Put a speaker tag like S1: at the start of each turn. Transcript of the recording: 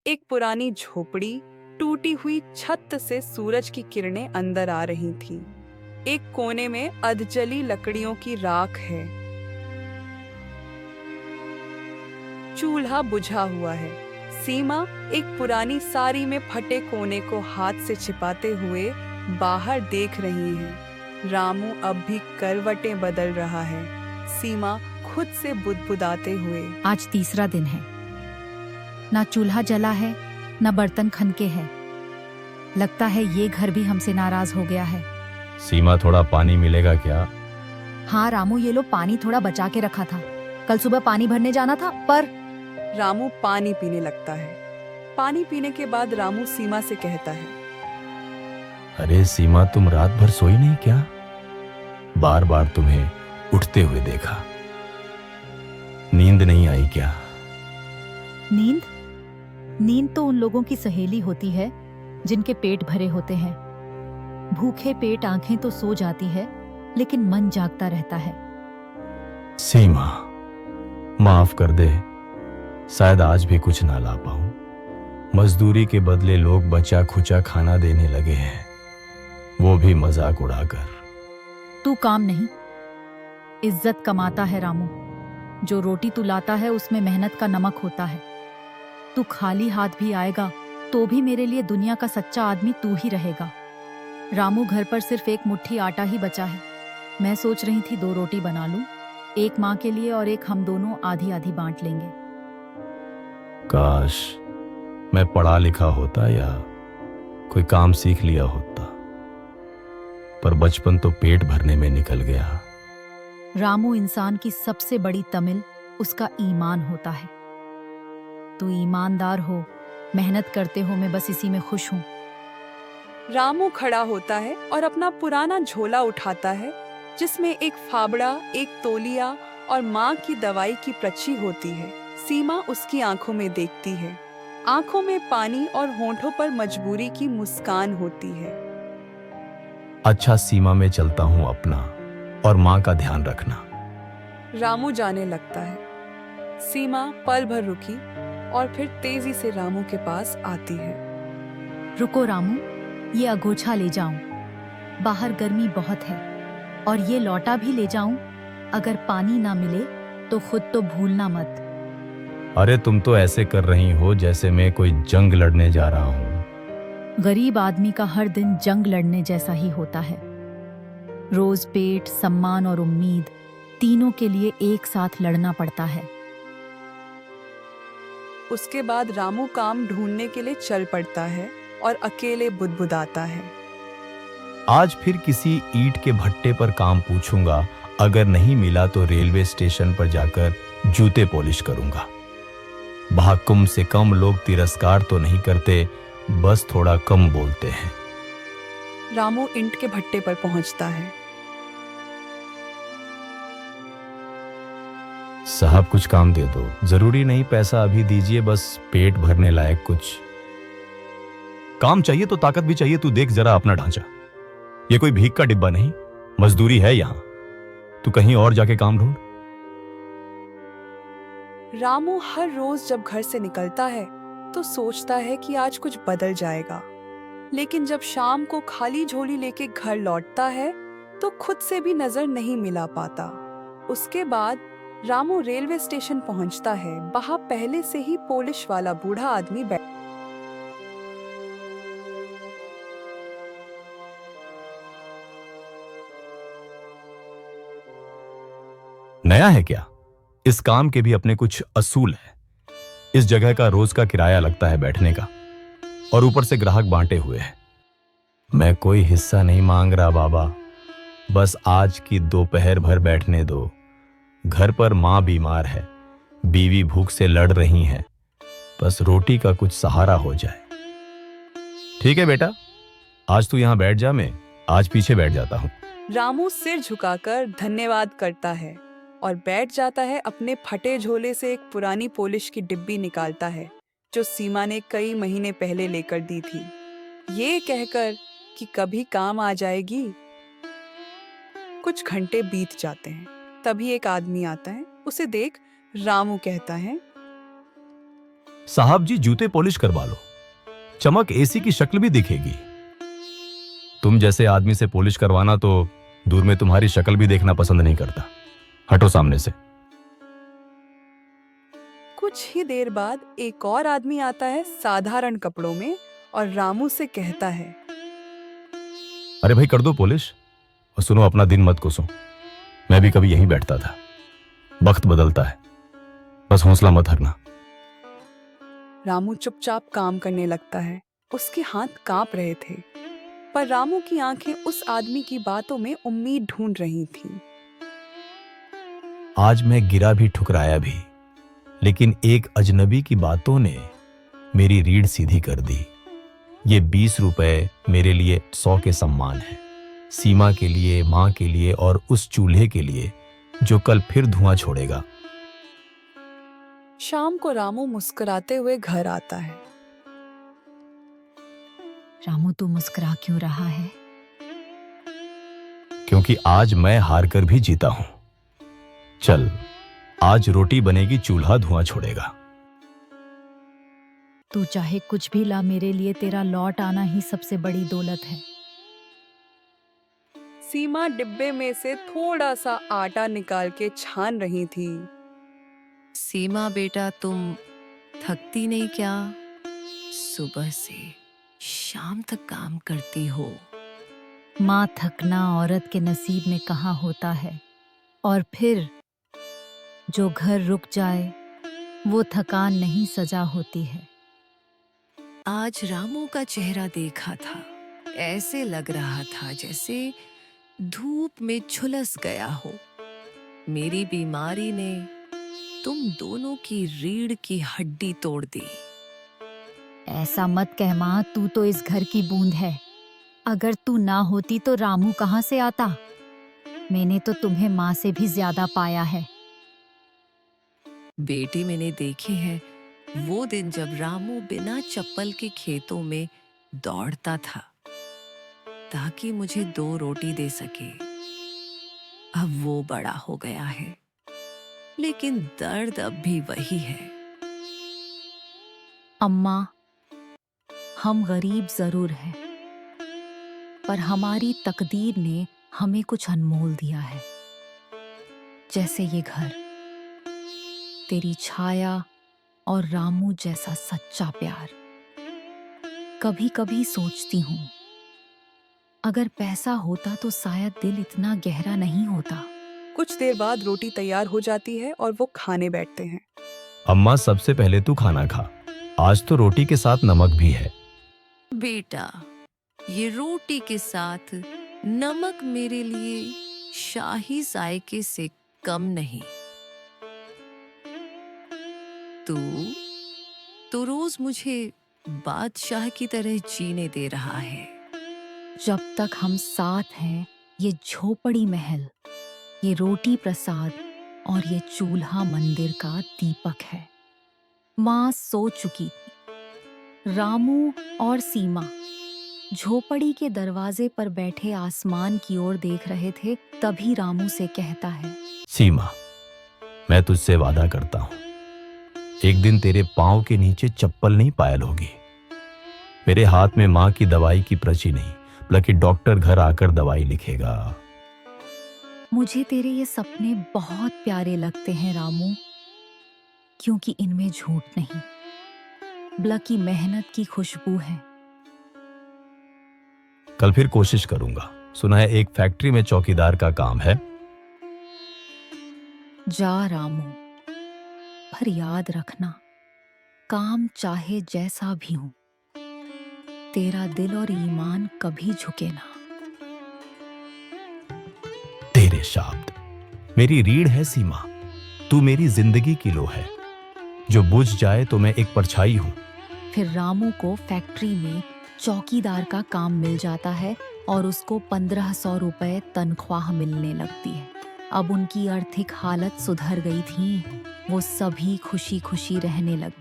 S1: एक पुरानी झोपड़ी, टूटी हुई छत से सूरज की किरणें अंदर आ रही थीं। एक कोने में अधजली लकड़ियों की राख है। चूल्हा बुझा हुआ है। सीमा एक पुरानी साड़ी में फटे कोने को हाथ से छिपाते हुए बाहर देख रही है। रामू अब भी करवटें बदल रहा है। सीमा खुद से बुदबुदाते हुए,
S2: आज तीसरा दिन है, ना चूल्हा जला है, ना बर्तन खनके हैं। लगता है ये घर भी हमसे नाराज हो गया है।
S3: सीमा, थोड़ा पानी मिलेगा क्या?
S2: हाँ रामू, ये लो पानी थोड़ा बचा के रखा था। कल सुबह पानी भरने जाना था पर
S1: रामू पानी पीने लगता है। पानी पीने के बाद रामू सीमा से कहता है,
S3: अरे सीमा, तुम रात भर सोई नहीं क्या? बार बार तुम्हें उठते हुए देखा। नींद नहीं आई क्या?
S2: नींद? नींद तो उन लोगों की सहेली होती है जिनके पेट भरे होते हैं। भूखे पेट आंखें तो सो जाती है, लेकिन मन जागता रहता है।
S3: सीमा, माफ कर दे। शायद आज भी कुछ ना ला पाऊं। मजदूरी के बदले लोग बचा खुचा खाना देने लगे हैं, वो भी मजाक उड़ाकर।
S2: तू काम नहीं, इज्जत कमाता है रामू। जो रोटी तू लाता है उसमें मेहनत का नमक होता है। तू खाली हाथ भी आएगा तो भी मेरे लिए दुनिया का सच्चा आदमी तू ही रहेगा। रामू, घर पर सिर्फ एक मुट्ठी आटा ही बचा है। मैं सोच रही थी 2 रोटी बना लूं, एक माँ के लिए और एक हम दोनों आधी आधी बांट लेंगे।
S3: काश मैं पढ़ा लिखा होता या कोई काम सीख लिया होता, पर बचपन तो पेट भरने में निकल गया।
S2: रामू, इंसान की सबसे बड़ी तमिल उसका ईमान होता है। तू ईमानदार हो, मेहनत करते हो, मैं बस इसी में खुश हूँ।
S1: रामू खड़ा होता है और अपना पुराना झोला उठाता है, जिसमें एक फावड़ा, एक तौलिया और माँ की दवाई की पर्ची होती है। सीमा उसकी आंखों में देखती है। आंखों में पानी और होंठों पर मजबूरी की मुस्कान होती है।
S3: अच्छा सीमा, मैं चलता हूं अपना, और माँ का ध्यान रखना।
S1: रामू जाने लगता है। सीमा पल भर रुकी और फिर तेजी से रामू के पास आती है।
S2: रुको रामू, ये अगोछा ले जाऊं, बाहर गर्मी बहुत है, और ये लौटा भी ले जाऊं। अगर पानी ना मिले तो खुद तो भूलना मत।
S3: अरे तुम तो ऐसे कर रही हो जैसे मैं कोई जंग लड़ने जा रहा हूं।
S2: गरीब आदमी का हर दिन जंग लड़ने जैसा ही होता है। रोज पेट, सम्मान और उम्मीद, तीनों के लिए एक साथ लड़ना पड़ता है।
S1: उसके बाद रामू काम ढूंढने के लिए चल पड़ता है और अकेले बुदबुदाता है।
S3: आज फिर किसी ईंट के भट्टे पर काम पूछूंगा। अगर नहीं मिला तो रेलवे स्टेशन पर जाकर जूते पॉलिश करूंगा। कम से कम लोग तिरस्कार तो नहीं करते, बस थोड़ा कम बोलते हैं।
S1: रामू ईंट के भट्टे पर पहुंचता है।
S3: साहब, कुछ काम दे दो। जरूरी नहीं पैसा अभी दीजिए, बस पेट भरने लायक कुछ काम चाहिए। तो ताकत भी चाहिए। तू देख जरा अपना ढांचा, ये कोई भीख का डिब्बा नहीं, मजदूरी है यहां। तू कहीं और जाके काम ढूंढ।
S1: रामू हर रोज जब घर से निकलता है तो सोचता है कि आज कुछ बदल जाएगा, लेकिन जब शाम को खाली झोली लेके घर लौटता है तो खुद से भी नजर नहीं मिला पाता। उसके बाद रामू रेलवे स्टेशन पहुंचता है। वहां पहले से ही पॉलिश वाला बूढ़ा आदमी
S3: नया है क्या? इस काम के भी अपने कुछ असूल है। इस जगह का रोज का किराया लगता है बैठने का, और ऊपर से ग्राहक बांटे हुए हैं। मैं कोई हिस्सा नहीं मांग रहा बाबा, बस आज की दोपहर भर बैठने दो। घर पर मां बीमार है, बीवी भूख से लड़ रही है, बस रोटी का कुछ सहारा हो जाए। ठीक है बेटा, आज तू यहां बैठ जा, मैं आज पीछे बैठ जाता हूं।
S1: रामू सिर झुकाकर धन्यवाद करता है और बैठ जाता है। अपने फटे झोले से एक पुरानी पॉलिश की डिब्बी निकालता है, जो सीमा ने कई महीने पहले लेकर दी थी, ये कहकर कि कभी काम आ जाएगी। कुछ घंटे बीत जाते हैं। तभी एक आदमी आता है। उसे देख रामू कहता है,
S3: साहब जी जूते पॉलिश करवा लो, चमक एसी की शक्ल भी दिखेगी। तुम जैसे आदमी से पॉलिश करवाना तो दूर में तुम्हारी शक्ल भी देखना पसंद नहीं करता। हटो सामने से।
S1: कुछ ही देर बाद एक और आदमी आता है साधारण कपड़ों में और रामू से कहता है,
S3: अरे भाई कर दो पॉलिश। और सुनो, अपना दिन मत कोसो, मैं भी कभी यहीं बैठता था। वक्त बदलता है, बस हौसला मत हारना।
S1: रामू चुपचाप काम करने लगता है। उसके हाथ कांप रहे थे, पर रामू की आंखें उस आदमी की बातों में उम्मीद ढूंढ रही थीं।
S3: आज मैं गिरा भी ठुकराया भी, लेकिन एक अजनबी की बातों ने मेरी रीढ़ सीधी कर दी। ये 20 रुपए मेरे लिए 100 के सम्मान है, सीमा के लिए, मां के लिए और उस चूल्हे के लिए जो कल फिर धुआं छोड़ेगा।
S1: शाम को रामू मुस्कुराते हुए घर आता है।
S2: रामू तू मुस्कुरा क्यों रहा है?
S3: क्योंकि आज मैं हार कर भी जीता हूं। चल, आज रोटी बनेगी, चूल्हा धुआं छोड़ेगा।
S2: तू चाहे कुछ भी ला, मेरे लिए तेरा लौट आना ही सबसे बड़ी दौलत है।
S1: सीमा डिब्बे में से थोड़ा सा आटा निकाल के छान रही थी।
S4: सीमा बेटा, तुम थकती नहीं क्या? सुबह से शाम तक काम करती हो।
S2: माँ, थकना औरत के नसीब में कहाँ होता है, और फिर जो घर रुक जाए वो थकान नहीं सजा होती है।
S4: आज रामू का चेहरा देखा था, ऐसे लग रहा था जैसे धूप में झुलस गया हो। मेरी बीमारी ने तुम दोनों की रीढ़ की हड्डी तोड़ दी।
S2: ऐसा मत कह माँ, तू तो इस घर की बूंद है। अगर तू ना होती तो रामू कहाँ से आता? मैंने तो तुम्हें माँ से भी ज्यादा पाया है।
S4: बेटी, मैंने देखी है वो दिन जब रामू बिना चप्पल के खेतों में दौड़ता था ताकि मुझे 2 रोटी दे सके। अब वो बड़ा हो गया है, लेकिन दर्द अब भी वही है।
S2: अम्मा, हम गरीब जरूर हैं, पर हमारी तकदीर ने हमें कुछ अनमोल दिया है, जैसे ये घर, तेरी छाया और रामू जैसा सच्चा प्यार। कभी कभी सोचती हूँ, अगर पैसा होता तो शायद दिल इतना गहरा नहीं होता।
S1: कुछ देर बाद रोटी तैयार हो जाती है और वो खाने बैठते हैं।
S3: अम्मा, सबसे पहले तू खाना खा, आज तो रोटी के साथ नमक भी है।
S4: बेटा, ये रोटी के साथ नमक मेरे लिए शाही जायके से कम नहीं। तू तो रोज मुझे बादशाह की तरह जीने दे रहा है।
S2: जब तक हम साथ हैं, ये झोपड़ी महल, ये रोटी प्रसाद और ये चूल्हा मंदिर का दीपक है। माँ सो चुकी थी। रामू और सीमा झोपड़ी के दरवाजे पर बैठे आसमान की ओर देख रहे थे। तभी रामू से कहता है,
S3: सीमा, मैं तुझसे वादा करता हूं, एक दिन तेरे पांव के नीचे चप्पल नहीं पायल होगी। मेरे हाथ में मां की दवाई की पर्ची नहीं, बल्कि डॉक्टर घर आकर दवाई लिखेगा।
S2: मुझे तेरे ये सपने बहुत प्यारे लगते हैं रामू, क्योंकि इनमें झूठ नहीं, बल्कि मेहनत की खुशबू है।
S3: कल फिर कोशिश करूंगा। सुना है एक फैक्ट्री में चौकीदार का काम है।
S2: जा रामू, पर याद रखना, काम चाहे जैसा भी हो, तेरा दिल और ईमान कभी झुके ना।
S3: तेरे शब्द मेरी रीढ़ है सीमा, तू मेरी जिंदगी की लो है, जो बुझ जाए तो मैं एक परछाई हूं।
S2: फिर रामू को फैक्ट्री में चौकीदार का काम मिल जाता है और उसको 1500 रुपए तनख्वाह मिलने लगती है। अब उनकी आर्थिक हालत सुधर गई थी। वो सभी खुशी खुशी रहने लग